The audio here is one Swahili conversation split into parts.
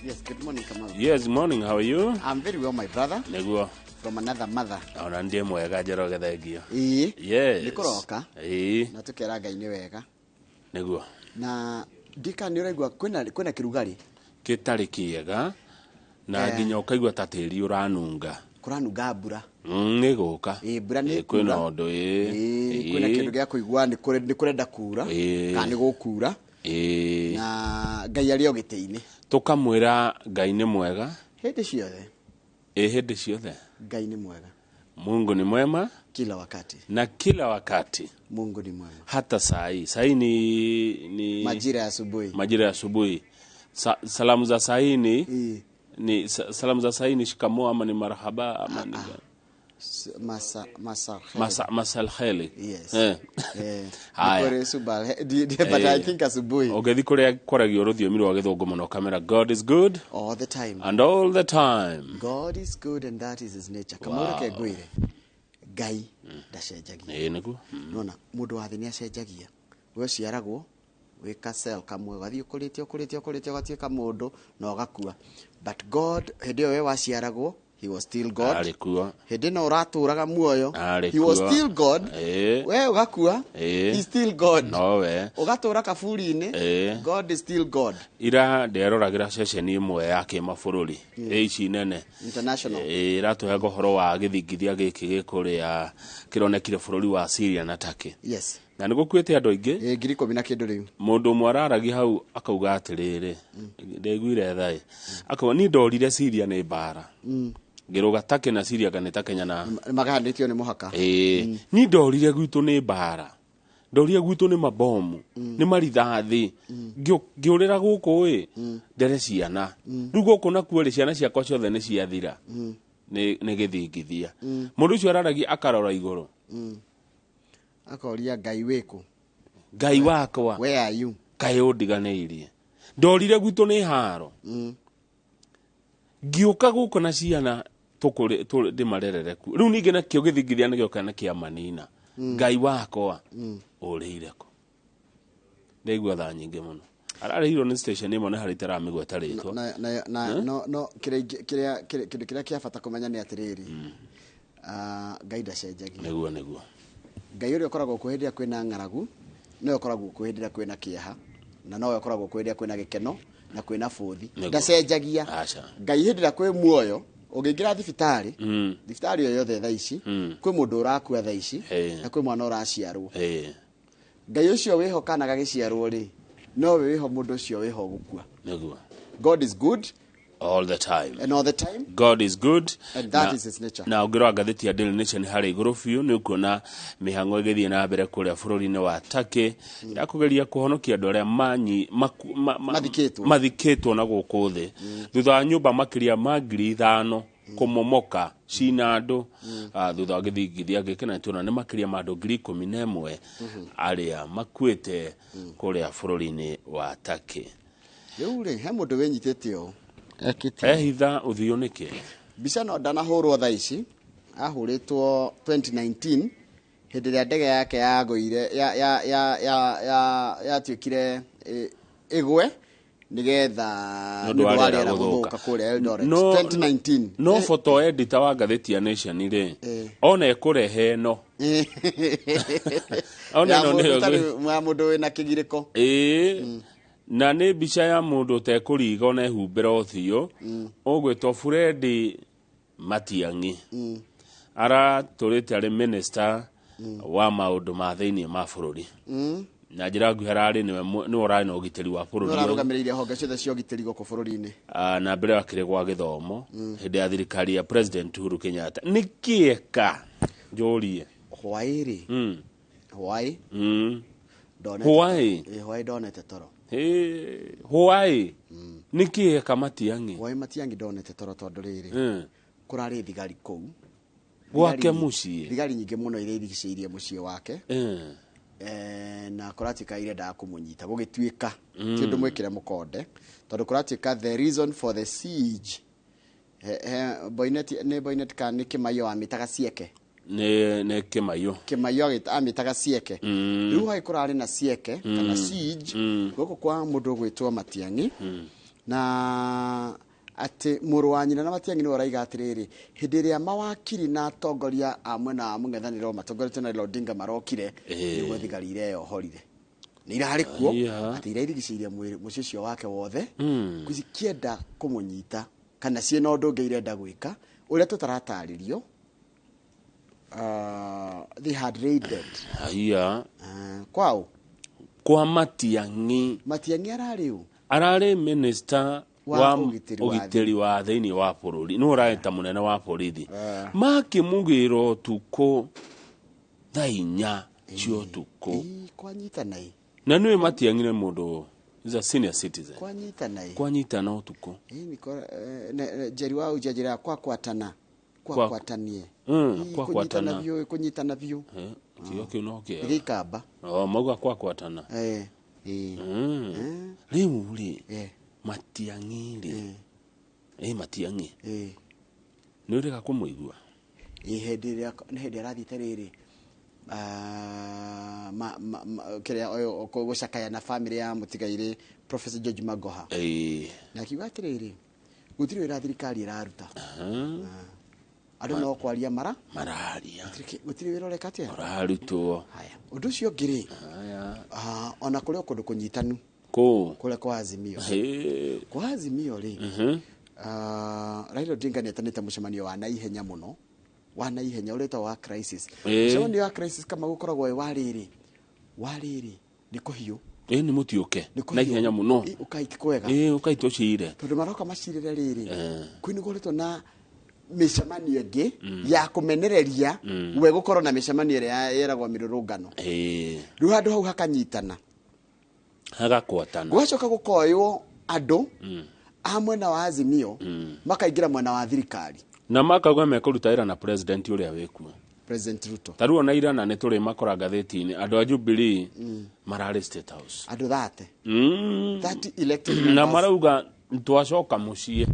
Yes, good morning, Kamau. Yes, morning. How are you? I'm very well, my brother. Neguo. From another mother. Ona ndiye mwega njero gethengio. Yes. Nikoroka. Na tukera Ngai ni wega. Neguo. Na dika ni uraigwa kwena kirugari. Kitari kiega. Na nginya ukaigwa ta tiri uranunga. Kuranunga mbura. Niguka. Mbura ni kwena undu kwena kindu gya kuigwa ni kurenda kura. Kana ni gukura. Na Ngai ari ogite-ini. Tukamwira Ngai ni mwega. Hindi ciothe. Hindi ciothe. Ngai ni mwega. Mungu ni mwema kila wakati. Na kila wakati Mungu ni mwema. Hata saa hii ni majira ya asubuhi. Majira ya asubuhi. Salamu za saa hii ni salamu za saa hii ni shikamoo ama ni marhaba ama ni masal khali. Yes. But I think asubuhi. Ogethi kuria koragio ruthiomi rwa githungu muno kamera. God is good all the time. And all the time. God is good and that is his nature. Kamura ke gwire. Ngai ndacenjagia. Niguo. Nona mundu wa thi ni acenjagia. We ciaragwo wika cell kamwe gathii ukuritie gatuika mundu na ugakua. But God hede we waciaragwo, he was still God. Alikuwa. Hede no uraturaga muoyo, he was still God. We ugakua, he still God. No we. Ugatura kaburi-ini, God is still God. Ira nderoragira ceceni imwe ya kimabũrũri ici nene international. Iratuhe gohoro wa githingithia giki gikuria kironekire bũrũri wa Syria na Turkey. Yes. Na nigukwite andu aingi ngiri 10 na kindu riu mundu mwararagi hau akauga atiriri ndeguire thai akauga ni ndorire Syria ni mbara ngiruga Turkey na Syria kanita Kenya na magahanditio ni muhaka ni ndorire gwitu ni mbara ndorire gwitu ni mabomu ni marithathi ngiurira guku ndere ciana riu guku nakuo ciana ciakwa ciothe ni ciathira ni githingithia mundu ucio araragi akarora iguru akoria Ngai wiku Ngai wakwa where are you kai undiganeirie ndorire gwitu ni haro ngiuka guku na ciana tukuri ndimarerere ku riu ninge na kio githingithia ni gioka na kia manina Ngai wakwa urire ku ndeigua tha nyingi muno ararehirwo ni station imwe na haritara migweta ritwa no kiria kia bata kumenya ni atiriri Ngai ndacenjagia niguo Ngai uri ukoragwo kuhindia kwina ngaragu no ukoragwo kuhindia kwina kieha na no ukoragwo kuhindia kwina gikeno na kwina futhi ndacenjagia Ngai hindia kwi muoyo ungingira thibitari thibitari yo yothe thaa ici kwi mundu urakua thaa ici na kwi mwana uraciarwo Ngai ucio wihokanaga giciarwo ri no wiho mundu ucio wiho gukua niguo. God is good all the time. And all the time. God is good. And that is his nature. Na ungirwa gatheti ya Daily Nation hari iguru fiu ni ukuona mihango igithie na mbere kuria bururi-ini wa Turkey ya kugeria kuhonokia andu aria mathikitwo na guku thi thutha wa nyumba makiria ma 5,000 kumomoka cina andu thutha wa githingithia giki na tuona ni makiria ma andu 11,000 aria makuite kuria bururi-ini wa Turkey. Riu ri he mundu wenyitete o ehitha uthio niki bica no ndanahurwo thaa ici ahuritwo 2019 hindi ya ndege yake yagoire ya tuikire igwe nigetha ndu wariera guthuka kuri Eldoret 2019 no photo editor wa gatheti ya Nation ri ona ekurehe no ona no ni mundu wina kigiriko na ni bica ya mundu te kuriga ona ehumbira uthio ugwitwo Fred Matiang'i ara turite ari minister wa maundu ma thiini ma bururi na njira nguherari ni orari na ugiteri wa bururi no rugamiriire honge ciothe cia ugiteri goko bururi-ini na mbere wakire gwa githomo hindi ya thirikari ya President Uhuru Kenyatta nikieka njurie hwairi hwai hwai donete toro hwai nikieka Matiang'i hwai Matiang'i donete toro tondu riri kurari thigari kou gwake mucii thigari nyingi muno iria irigicĩirie mucii wake na kuratika irenda kumunyita gugituika ti undu mwikire mukonde tondu kuratika the reason for the siege boinet kan ni Kimaio amitaga cieke ne Kimaio amitaga cieke riu hai kurari na cieke kana siege goko kwa mundu gwitwo Matiang'i na ati mũrũ wa nyina na Matiang'i nĩ oraiga atiriri hĩndĩ ĩrĩa mawakiri na atongoria a mwena wa mũng'ethanĩro matongoretio na Raila Odinga marokire nĩguo thigari ireyohorire nĩ irarĩ kuo atĩ irairigicĩirie mũciĩ ũcio wake wothe cikĩenda kũmũnyita kana ciĩna ũndũ ũngĩ irenda gwĩka ũrĩa tũtaratarĩrio they had raided kwao kwa Matiang'i ararĩ minister wa ũgitĩri wa thĩinĩ wa bũrũri nĩ ũraeta mũnene wa borithi makĩmũgĩra ũtukũ thaa 4 cia ũtukũ na nĩwe Matiang'i nĩ mũndũ is a senior citizen kwanyitana ũtukũ Jerry wa ujajira kwakwatanie kunyitana biũ kĩo kĩu no kĩega gĩkamba mauga kwakwatana rĩu rĩ Matiang'i rĩ Matiang'i nĩ ũrĩga kũmũigua hĩndĩ ĩrĩa arathiĩte rĩrĩ kĩrĩa gũcakaya na famĩlĩ ya mũtigairĩ Professor George Magoha na akiuga atĩrĩrĩ gũtirĩ wĩra thirikari ĩraruta andũ no kwaria mararia gũtirĩ wĩra ũreka atĩa ũrarutwo ũndũ ũcio ũngĩ rĩ ona kũrĩ kũndũ kũnyitanu kũrĩa kwa Azimio rĩ Raila Odinga nĩetanĩte mũcemanio wa naihenya mũno wa naihenya ũrĩtwo wa crisis mũcemanio wa crisis kama gũkoragwo wa rĩrĩ nĩ kũhiũ nĩ mũtiũke naihenya mũno ũkaitĩkwega ũkaitũcire tondũ maroka macirĩre rĩrĩ kwĩnĩgũrĩtwo na mĩcemanio ĩngĩ ya kũmenereria we gũkorwo na mĩcemanio ĩrĩa yeragwo mĩrũrũngano rĩu handũ hau hakanyitana hagakwatana gwacoka gũkoywo andũ a mwena wa Azimio makaingĩra mwena wa thirikari na makauga mekũruta wĩra na president ũrĩa wĩkuo President Ruto tarĩu ona ira na nĩ tũrĩ makora gatheti-inĩ andũ a Jubilee mararĩ State House andũ 30 elected na marauga twacoka mũciĩ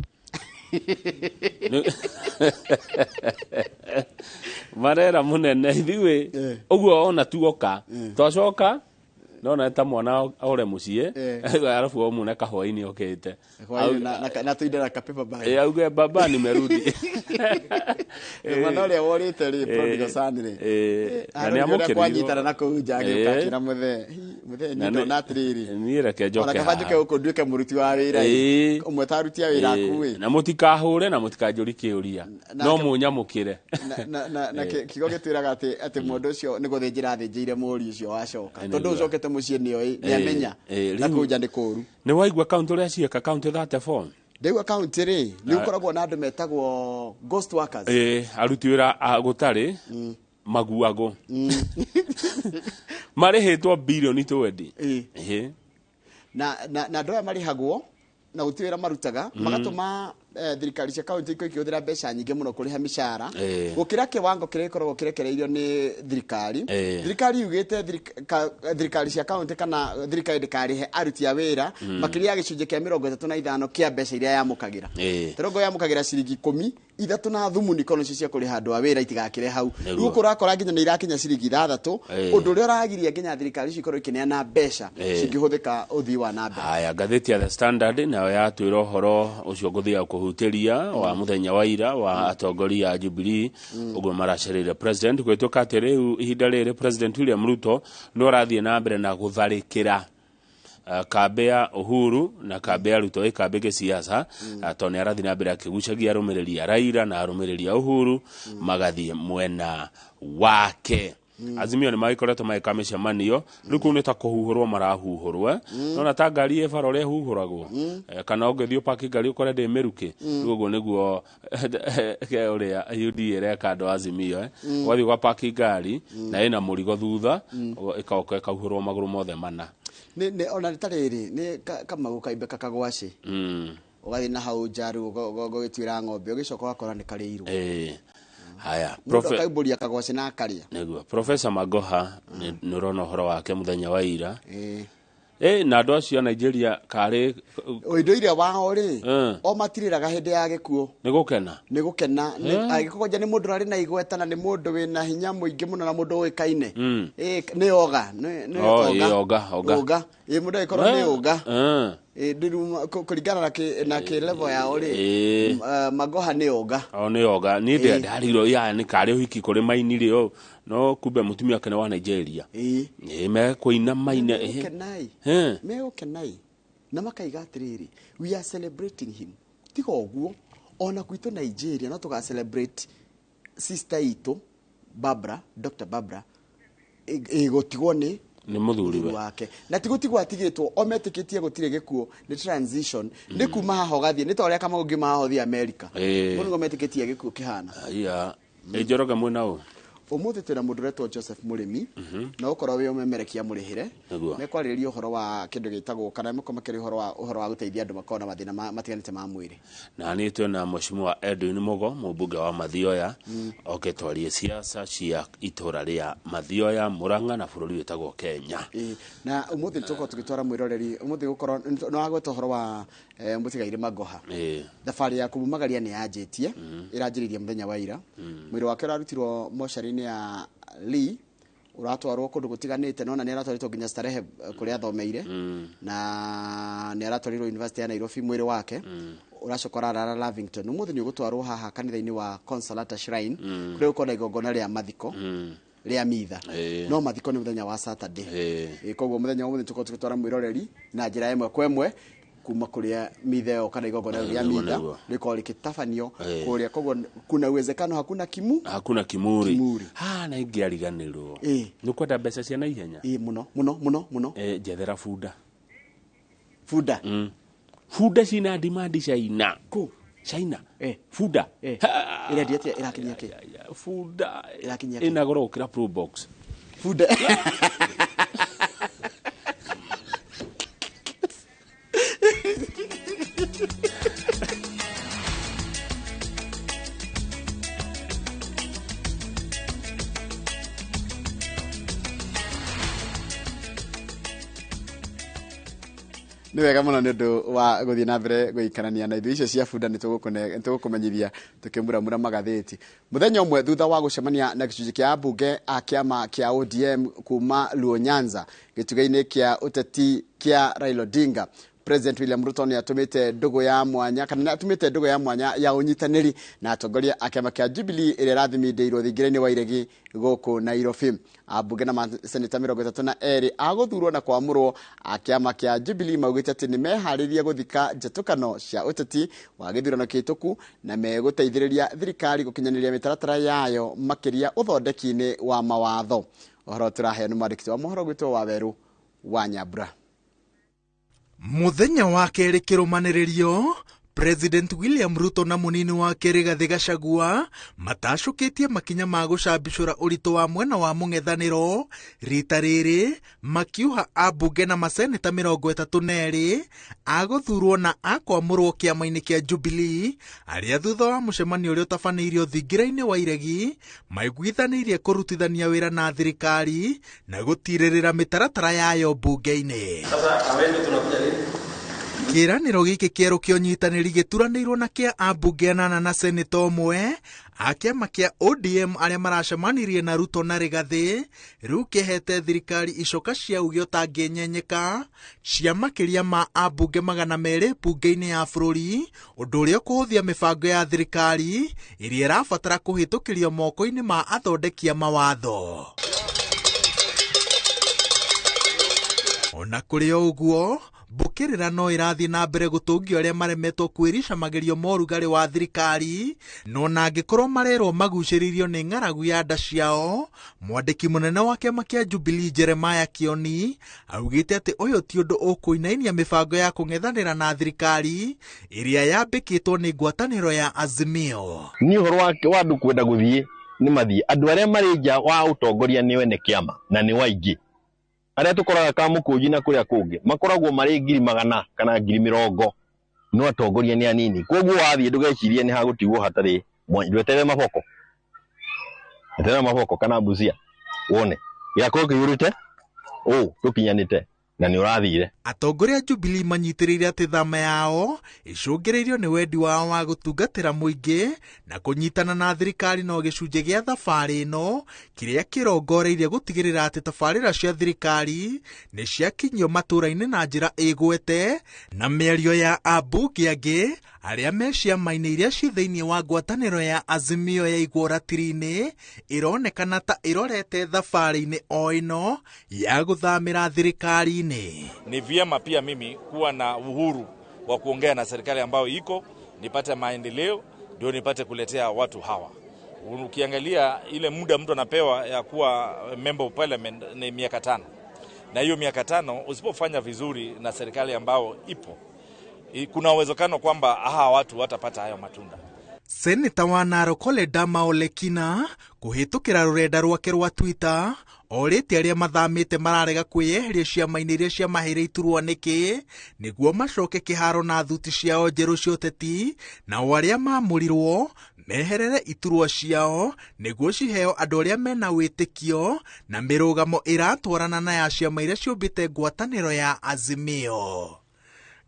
marera mũnene ithuĩ ũguo ona tuoka twacoka nona ta mwana ore mucie alafu wa muna kahwaini okete na tuidera ka paper bag auge baba nimerudi mwana ule worite ri prodigal son ri na amukiri kwanyitana na kujage ukakira muthe nyito na tiriri niira ke joke ona kabanjuke ukunduike muruti wa wira umwe tarutia wira akuwe na mutikahure na mutikajuri kiuria no munyamukire na kigo gitwiraga ati mundu ucio ni guthinjira thinjire muri ucio wacoka tondu ucokete mucie nio ni amenya na kuja ndi kuru ni waigwa account uri acieka account 34 ndeu account ri ni ukoragwo na andu metagwo ghost workers aruti wira agutari maguago marĩhĩtwo bilioni 20 na ndoya marĩhagwo na gũtiwĩra marutaga magatũma thirikari cia kaunti ikĩhũthĩra mbeca nyingĩ mũno kũrĩha mĩcara gũkĩra kĩwango kĩrĩa gĩkoragwo kĩrekereirio nĩ thirikari yugĩte thirikari cia kaunti kana thirikari ndĩkarĩhe aruti a wĩra makĩria ya gĩcunjĩ kĩa 35 kĩa mbeca iria yamũkagĩra terongo yamũkagĩra ciringi 10 ithatũ na thumu nikono cia kũrĩha andũ a wĩra itigakĩre hau rĩu kũrakora nginya nĩ irakinya ciringi 6 ũndũ ũrĩa ũragiria nginya thirikari cikorwo ikineana mbeca cingĩhũthĩka ũthii wa na mbere. Haya, ngathĩti ya The Standard nayo yatwĩra ũhoro ũcio gũthia kũhutĩria wa mũthenya wa ira wa atongoria a Jubilee ũguo maracereire president gwĩtũka atĩ rĩu ihinda rĩrĩ president William Ruto no rathiĩ na mbere na gũtharĩkĩra kambe ya Uhuru na kambe ya Ruto kambe ke siasa atone arathi na mbere akigucagia arũmĩrĩri a Raila na arũmĩrĩri a Uhuru magathie mwena wake. Azimio ni maikoretwo maika mĩcemanio rĩu kũu nĩ ta kũhuhũrwo marahuhũrwo nona ta ngari ĩbara ũrĩa huhũragwo kana ũngĩthiĩ ũpaki ngari ũkore ndĩ mĩrukĩ rĩu ũguo nĩguo ũrĩa UDA ĩreka andũ Azimio wathiĩ ũgapaki ngari na ĩna mũrigo thutha ĩkaoka ĩkahuhũrwo magũrũ mothe mana ona rĩtarĩrĩ nĩ Kamau kaimbeka kagwaci ũgathiĩ na hau njaru ũgĩtuĩra ng'ombe ũgĩcoka ũgakora nĩ karĩirwo. Haya, Professor kagwaci na akaria nĩguo Professor Magoha nĩ ũrona ũhoro wake mũthenya wa ira na andũ acio Nigeria karĩ ũndũire wao rĩ o matirĩraga hĩndĩ ya gĩkuũ nĩ gũkena agĩkoja nĩ mũndũ arĩ na igweta na nĩ mũndũ wĩna hinya mũingĩ mũno na mũndũ ũĩkaine nĩ oga oga mũndũ agĩkorwo nĩ oga kuringana na ke level ya ori Magoha ni oga ni oga ni ndariro ya ni kare hiki kuri maini rio no kumbe mutumia kana wa Nigeria me kuina maina me okenai na makaiga atiriri we are celebrating him tigo oguo ona kwito Nigeria no tuga celebrate sister ito Barbara Dr. Barbara gotigwo ni muthuri wake na tigotigwo atigitwo ometikitie gutire gikuo ni transition ni kuma haho gathie ni toria kama ungi maho thi America muno gometikitie gikuo kihana njoroga mwena u umuthi twina mundu retwo Joseph Murimi na ukoro we umemerekia murihire mekwaririo horo wa kindu gitagwo kana mekomakeri horo wa guteithia andu makona mathina matiganite ma mwiri na ni twina mheshimiwa Edwin Mugo mubunge wa Mathioya oketwarie siasa cia itora ria Mathioya Murang'a na bururi witagwo Kenya na umuthi tuko tukitwara mwiroreri umuthi gukoro no agweta horo wa mutigaire Magoha thabari ya kumumagaria ni yajitie iranjiririe muthenya wa ira mwiri wake rarutirwo moshari ya Lee uratwarwo kundu gutiganite nona ni aratwaritwo nginya Starehe kuri athomeire na ni aratwarirwo University ya Nairobi mwiri wake uracokora rara Lavington umuthi ni ugutwarwo haha kanitha-ini wa Consolata Shrine kuri ukona igongona ria mathiko ria mitha no mathiko ni muthenya wa Saturday koguo muthenya umuthi tuko tukitwara mwiroreri na njira imwe kwemwe kuma kuria mitheo kana igongona ria mitha liko likitafanio kuria koguo kuna uwezekano hakuna kimuri na ingiariganirwo ni kwenda mbeca cia na ihenya muno jethera fuda cina demand China fuda irakinyia ke fuda inagora ukira pro box fuda ni wega muno ni ndu wa guthie na mbere guikarania na ithu icio cia funda ni tugukumenyithia tukimuramura magatheti muthenya umwe thutha wa gucemania na gicunji kia bunge a kiama kia ODM kuma Luo Nyanza gitugaini kia uteti kia Raila Odinga President William Ruto ni atumite ndugu ya mwanya kana atumite ndugu ya mwanya ya unyitaniri na atongoria akiama kia Jubilee ire rathimindiro thingire-ini wa iregi guku Nairobi abunge na seneta 32 aguthurwo na kwamurwo akiama kia Jubilee maugite ati ni mehariria guthika njetukano cia uteti wa githurano kituku na meguteithiriria thirikari gukinyaniria mitaratara yayo makiria uthondeki-ini wa mawatho ohoro turahe ni mwandiki wa mohoro gwitwo wa Weru wa Nyambura muthenya wa keri kirumaniririo President William Ruto na munini wa keri Rigathi Gachagua matashukitie makinya ma gucambicura urito wa mwena wa mung'ethaniro rita riri makiuha abunge na maseneta 32 aguthurwo na akwamurwo kiama-ini kia Jubilee aria thutha wa mucemanio uria utafaneirio thingira-ini wa iregi maiguithanirie kurutithania wira na thirikari na gutiririra mitaratara yayo bunge-ini. Sasa awende tunakuja lini? Kiraniro giki kieru kionyitaniri gituranirwo na kia abunge 8 na seneta umwe akiama kia ODM aria maracemanirie na Ruto na Rigathi riu kihete thirikari icoka cia ugio tanginyenyeka cia makiria ma abunge 200 bunge-ini ya bururi undu uria kuhuthia mibango ya thirikari iria irabatara kuhitukirio moko-ini ma athondekia mawatho. Ona kuri uguo bukirira no irathi na mbere gutungio aria maremetwo kwirisha magerio morugari wa thirikari no na angikorwo marerwo maguciririo ni ng'aragu ya nda ciao mwandiki munene wa kiama kia Jubilee Jeremiah Kioni augite ati uyu ti undu ukuinainia mibango ya kung'ethanira na thirikari iria yambikitwo ni ngwataniro ya Azimio. Ni horo wa andu kwenda guthie ni mathie andu aria mari nja wa utongoria ni wene kiama na ni waingi aria tukoraga kamukunji na kuria kungi makoragwo mari 100,000 kana 70,000 no atongoria ni anini koguo wathie ndugecirie ni hagutigwo hatari ndwetere maboko kana Busia wone yako kiyurite tukinyanite na ni urathire. atongoria Jubilee manyitirĩire atĩ thama yao icũngĩrĩirio nĩ wendi wao wa gũtungatĩra mũingĩ na kũnyitana na thirikari no gĩcunjĩ gĩa thabarĩ ĩno kĩrĩa kĩrongoreirie gũtigĩrĩra atĩ tabarĩra cia thirikari nĩ ciakinyio matũũra-inĩ na njĩra ĩgwete, na mĩario ya ambunge angĩ arĩa me ciama-inĩ iria ci thĩinĩ wa ngwatanĩro ya Azimio ya igwo ratiri-inĩ ĩronekana ta ĩrorete thabarĩ-inĩ o ĩno ya gũthamĩra thirikari-inĩ. Ni vyema pia mimi kuwa na uhuru wa kuongea na serikali ambayo iko, nipate maendeleo, ndio nipate kuletea watu hawa. Ukiangalia ile muda mtu anapewa ya kuwa member of parliament ni miaka 5. Na hiyo miaka 5 usipofanya vizuri na serikali ambayo ipo, kuna uwezekano kwamba hawa watu watapata hayo matunda. Seneta wa Narok Ledama Olekina kuhitukira rurenda rwake rwa Twitter orĩte arĩa mathamĩte mararega kwĩyeheria ciama-inĩ iria ciamahĩire iturwa nĩkĩ nĩguo macoke kĩharo na thuti ciao njerũ cia ũteti, na arĩa mamũrirwo meherere iturwa ciao nĩguo ciheo andũ arĩa mena wĩtĩkio na mĩrũgamo ĩratwarana na ya ciama iria ciũmbĩte ngwatanĩro ya Azimio.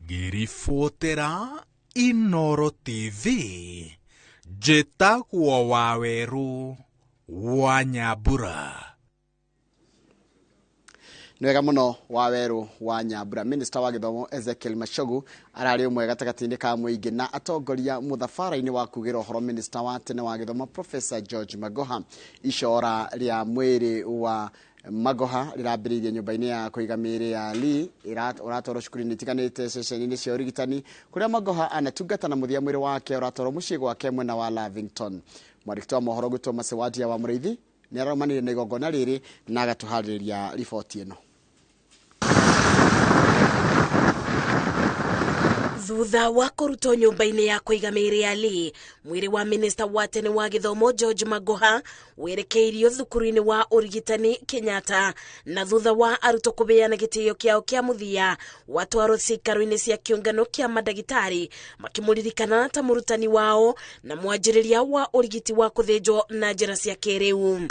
Ngĩribotera Inooro TV, njĩtagwo Waweru wa Nyambura. Nwega muno Waweru wa Nyambura. Minister wa githomo Ezekiel Machogu ararĩ ũmwe gatagatĩ-inĩ ka mũingĩ na atongoria mũthabara-inĩ wa kugĩra ũhoro. Minister wa tene wa githomo Professor George Magoha icora rĩa mwĩrĩ wa Magoha rĩrambĩrĩirie nyũmba-inĩ ya kũiga mĩĩrĩ ya Lee ũratwarwo cukuru-inĩ itiganĩte ceceni-inĩ cia ũrigitani, kũrĩa Magoha anatungata na mũthia mwĩrĩ wake ũratwarwo mũciĩ gwake mwena wa Lavington. Mwandĩki wa mohoro gwĩtwo Masewadia wa Mũrĩithi nĩ aromanire na igongona rĩrĩ na agatũharĩrĩria riboti ĩno. Thutha wa kũrutwo nyũmba-inĩ ya kũiga mĩĩrĩ ya Lee, mwĩrĩ wa minister wa tene wa gĩthomo George Magoha werekeirio thukuru-inĩ wa ũrigitani Kenyatta, na thutha wa arutwo kũbeana gĩtĩo kĩao kĩa mũthia watwarwo cikaro-inĩ cia kĩũngano kĩa mandagĩtarĩ makĩmũririkana ta mũrutani wao na mwanjĩrĩria wa ũrigiti wa kũthĩnjwo na njĩra cia kĩrĩu.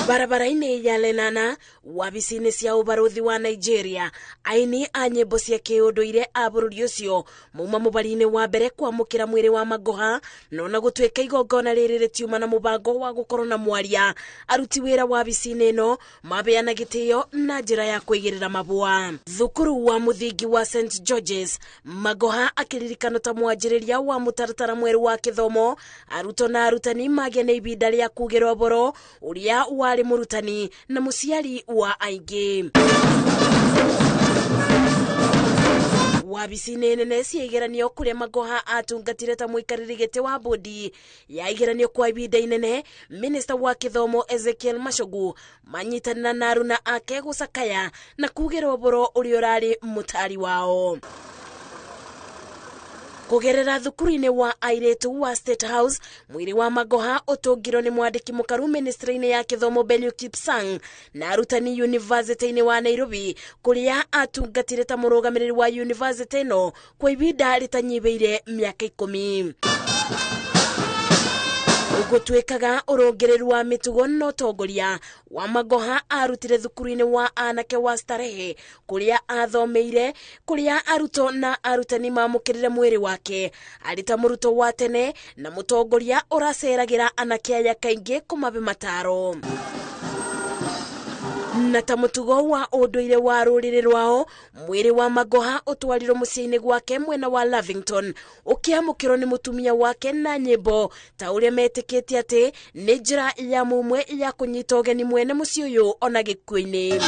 Barabara-inĩ ya Lenana, wabici-inĩ cia ũbaruthi wa Nigeria, aini a nyĩmbo cia kĩũndũire a bũrũri ũcio mauma mũbari-inĩ wa mbere kwamũkĩra mwĩrĩ wa Magoha, no na gũtuĩka igongona rĩrĩ rĩtiuma na mũbango wa gũkorwo na mwaria. Aruti wĩra wabici-inĩ ĩno mabeana gĩtĩo na njĩra ya kwĩgĩrĩra mabũa. Thukuru wa mũthingi wa St George's, Magoha akĩririkana ta mwanjĩrĩria wa mũtaratara mwerũ wa gĩthomo, arutwo na arutani magĩa na ibinda rĩa kugĩra ũboro ũrĩa warĩ mũrutani na mũciari wa aingĩ. Wabici-inĩ nene cia igeranio kũrĩa Magoha atungatire ta mũikarĩri gĩtĩ wa bodi ya igeranio kwa ibinda inene, minister wa gĩthomo Ezekiel Machogu manyitanĩra na aruna ake gũcakaya na kugĩra ũboro ũrĩa ũrarĩ mũtari wao. Kugerera thukuru-inĩ wa airĩtu wa State House, mwĩrĩ wa Magoha ũtũngirwo nĩ mwandĩki mũkaru ministry-inĩ ya gĩthomo Belio Kipsang na arutani university-inĩ wa Nairobi, kũrĩa atungatire ta mũrũgamĩrĩri wa university ĩno kwa ibinda rĩtanyibĩire mĩaka 10. Gũtuĩkaga ũrongereru wa mĩtugo na ũtongoria wa Magoha arutire thukuru-inĩ wa anake wa Starehe, kũrĩa athomeire, kũrĩa arutwo na arutani mamũkĩrire mwĩrĩ wake arĩ ta mũrutwo wa tene na mũtongoria ũraceragĩra anake aya kaingĩ kũmabe mataro. Na ta mũtugo wa ũndũire wa rũrĩrĩ rwao, mwĩrĩ wa Magoha ũtwarirwo mũciĩ-inĩ gwake mwena wa Lavington, ũkĩamũkĩrwo nĩ mũtumia wake na nyĩmbo ta ũrĩa metĩkĩtie atĩ nĩ njĩra ya mũmwe ya kũnyita ũgeni mwene mũciĩ ũyũ ona gĩkuũ-inĩ.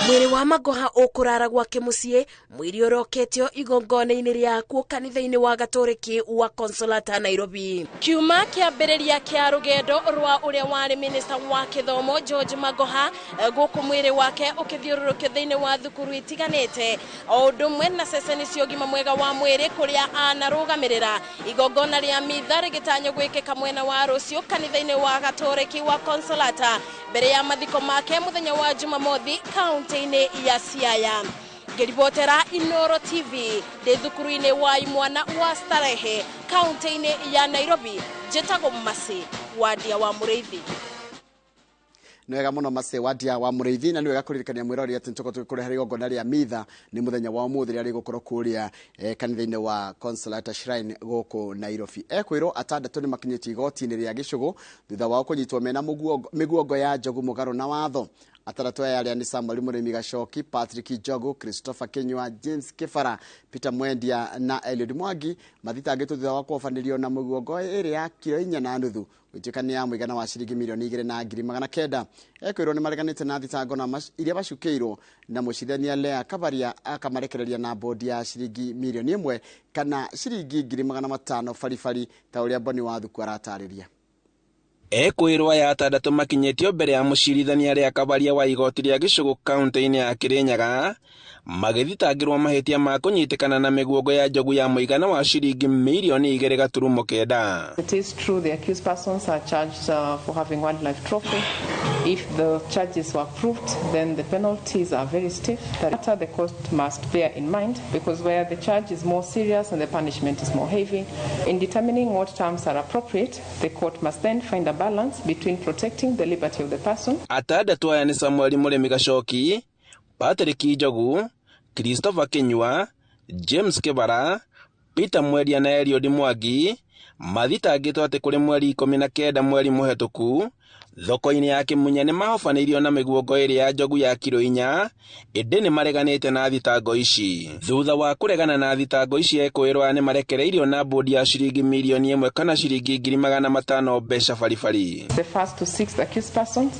Mwĩrĩ wa Magoha ũkũrara gwake mũciĩ, mwĩrĩ ũroketio igongona-inĩ rĩakuo kanitha-inĩ wa Gatoliki wa Consolata Nairobi. Kiuma kĩambĩrĩria kĩa rũgendo rwa ũrĩa warĩ minister wa gĩthomo George Magoha gũkũ mwĩrĩ wake ũkĩthiũrũrũkio thĩinĩ wa thukuru itiganĩte, o ũndũ ũmwe na ceceni cia ũgima mwega wa mwĩrĩ kũrĩa anarũgamĩrĩra igongona rĩa mitha rĩgĩtanywo gwĩkĩka mwena wa rũciũ kanitha-inĩ wa Gatoliki wa Consolata mbere ya mathiko make mũthenya wa Jumamothi kaunti-inĩ ya Siaya. Ngĩribotera Inooro TV ndĩ thukuru-inĩ wa imwana wa Starehe kaunti-inĩ ya Nairobi, njĩtagwo Masewadia wa Mũrĩithi. nĩ wega mũno Mase Wadia wa Mũrĩithi, na nĩ wega kũririkania mwĩrori atĩ nĩtũkorwo tũgĩkũrehera igongona rĩa mitha nĩ mũthenya wa ũmũthĩ rĩrĩa rĩgũkorwo kũrĩa kanitha-inĩ wa Consolata Shrine gũkũ Nairobi. Ekwĩrwo atandatũ nĩ makinyĩtie igoti-inĩ rĩa Gĩcũgũ thutha wao kũnyitwo mena mĩguongo ya njogu mũgarũ na watho. Atandatũ aya arĩa nĩ Samuel Mũrĩmi Gacoki, Patrick Njogu, Christopher Kinyua, James Kĩbara, Peter Mwendia na Eliud Mwangi mathitangĩtwo thutha wa kũhobanĩrio na mĩguongo ĩrĩ ya kilo 4.5 gũtuĩka nĩ ya mũigana wa ciringi mirioni 2.900. Ekwĩrwo nĩ mareganĩte na thitango na iria bacukĩirwo na mũcirithania Lea Kabaria akamarekereria na bodi ya ciringi mirioni 1 kana ciringi 500,000 baribari ta ũrĩa Boni Wathuku aratarĩria. Ekwĩrwo aya atandatũ makinyĩtio mbere ya mũcirithania Lea Kabaria wa igoti rĩa Gĩcũgũ kaunti-inĩ ya Kĩrĩnyaga magĩthitangĩrwo mahĩtia ma kũnyitĩkana na mĩguongo ya njogu ya mũigana wa ciringi mirioni 2.9. It is true the accused persons are charged for having wildlife trophy. If the charges were proved, then the penalties are very stiff. That the court must bear in mind, because where the charge is more serious and the punishment is more heavy, in determining what terms are appropriate, the court must then find a balance between protecting the liberty of the person. Atandatũ aya nĩ Samuel Mũrĩmi Gacoki, Patrick Njogu, Christopher Kinyua, James Kĩbara, Peter Mwendia na Eliud Mwangi mathitangĩtwo atĩ kũrĩ mweri 19 mweri mũhetũku thoko-inĩ ya Kĩmunya nĩ mahobanĩirio na mĩguongo ĩrĩ ya njogu ya kilo 4, ĩndĩ nĩ mareganĩte na thitango ici. Thutha wa kũregana na thitango ici, ekwĩrwo nĩ marekereirio na bodi ya ciringi mirioni 1 kana ciringi 500,000 mbeca baribari. The first to 6 accused persons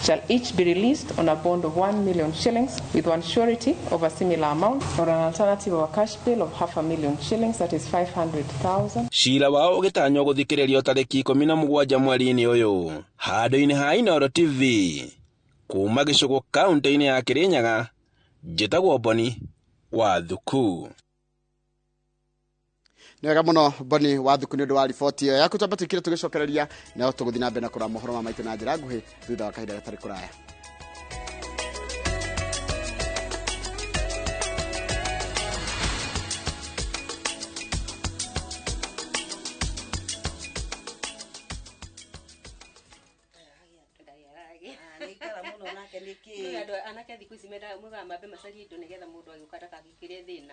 shall each be released on a bond of 1 million shillings with one surety of a similar amount, or an alternative of a cash bill of 500,000 shillings, that is 500,000. Cira wao ũgĩtanywo gũthikĩrĩrio tarĩki 17 mweri-inĩ ũyũ. Handũ-inĩ ha Inooro TV kuma Gĩcũgũ kaunti-inĩ ya Kĩrĩnyaga, njĩtagwo Boni Wathuku. Nĩ wega mũno Boni Wathuku nĩ ũndũ wa riboti ĩyo yaku. Twamba tũikire tũgĩcokereria na tũgũthiĩ na mbere na kũrora mohoro maitũ na njĩra nguhĩ thutha wa kahinda gatarĩ kũraya. Anake thikũ ici menda muga mambe macarie indo nigetha mũndũ agĩũka ndakagĩkĩre thĩna.